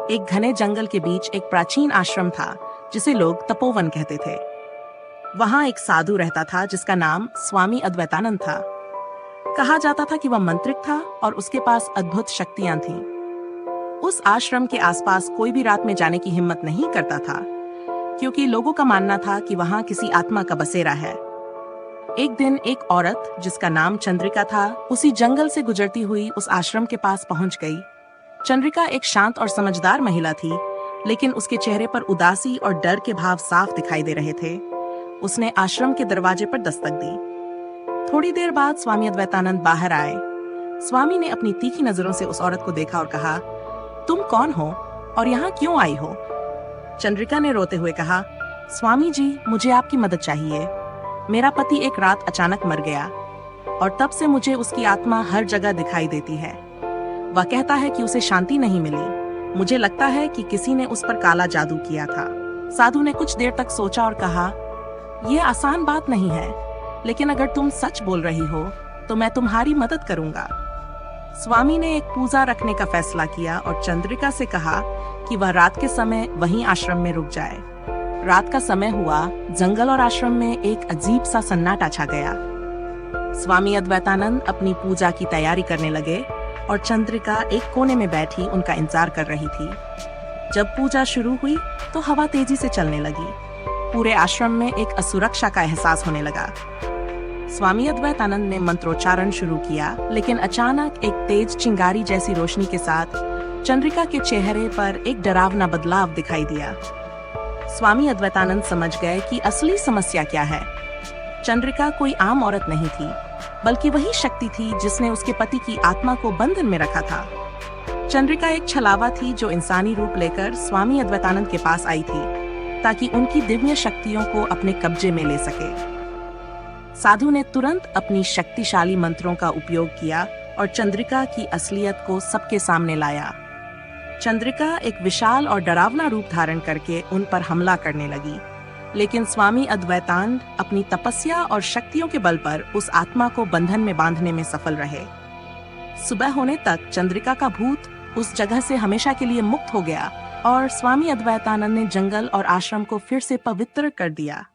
एक घने जंगल के बीच एक प्राचीन आश्रम था जिसे लोग तपोवन कहते थे। वहां एक साधु रहता था जिसका नाम स्वामी अद्वैतानंद था। कहा जाता था कि वह मंत्रिक था और उसके पास अद्भुत शक्तियां थीं। उस आश्रम के आसपास कोई भी रात में जाने की हिम्मत नहीं करता था, क्योंकि लोगों का मानना था कि वहां किसी आत्मा का बसेरा है। एक दिन एक औरत जिसका नाम चंद्रिका था, उसी जंगल से गुजरती हुई उस आश्रम के पास पहुंच गई। चंद्रिका एक शांत और समझदार महिला थी, लेकिन उसके चेहरे पर उदासी और डर के भाव साफ दिखाई दे रहे थे। उसने आश्रम के दरवाजे पर दस्तक दी। थोड़ी देर बाद स्वामी अद्वैतानंद बाहर आए। स्वामी ने अपनी तीखी नजरों से उस औरत को देखा और कहा, तुम कौन हो और यहाँ क्यों आई हो? चंद्रिका ने रोते हुए कहा, स्वामी जी, मुझे आपकी मदद चाहिए। मेरा पति एक रात अचानक मर गया और तब से मुझे उसकी आत्मा हर जगह दिखाई देती है। वह कहता है कि उसे शांति नहीं मिली। मुझे लगता है कि किसी ने उस पर काला जादू किया था। साधु ने कुछ देर तक सोचा और कहा, यह आसान बात नहीं है, लेकिन अगर तुम सच बोल रही हो तो मैं तुम्हारी मदद करूंगा। स्वामी ने एक पूजा रखने का फैसला किया और चंद्रिका से कहा कि वह रात के समय वहीं आश्रम में रुक जाए। रात का समय हुआ, जंगल और आश्रम में एक अजीब सा सन्नाटा छा गया। स्वामी अद्वैतानंद अपनी पूजा की तैयारी करने लगे और चंद्रिका एक कोने में बैठी उनका इंतजार कर रही थी। जब पूजा शुरू हुई तो हवा तेजी से चलने लगी। पूरे आश्रम में एक असुरक्षा का एहसास होने लगा। स्वामी अद्वैतानंद ने मंत्रोच्चारण शुरू किया, लेकिन अचानक एक तेज चिंगारी जैसी रोशनी के साथ चंद्रिका के चेहरे पर एक डरावना बदलाव दिखाई दिया। स्वामी अद्वैतानंद समझ गए कि असली समस्या क्या है। चंद्रिका कोई आम औरत नहीं थी, बल्कि वही शक्ति थी जिसने उसके पति की आत्मा को बंधन में रखा था। चंद्रिका एक छलावा थी जो इंसानी रूप लेकर स्वामी अद्वैतानंद के पास आई थी, ताकि उनकी दिव्य शक्तियों को अपने कब्जे में ले सके। साधु ने तुरंत अपनी शक्तिशाली मंत्रों का उपयोग किया और चंद्रिका की असलियत को सबके सामने लाया। चंद्रिका एक विशाल और डरावना रूप धारण करके उन पर हमला करने लगी, लेकिन स्वामी अद्वैतानंद अपनी तपस्या और शक्तियों के बल पर उस आत्मा को बंधन में बांधने में सफल रहे। सुबह होने तक चंद्रिका का भूत उस जगह से हमेशा के लिए मुक्त हो गया और स्वामी अद्वैतानंद ने जंगल और आश्रम को फिर से पवित्र कर दिया।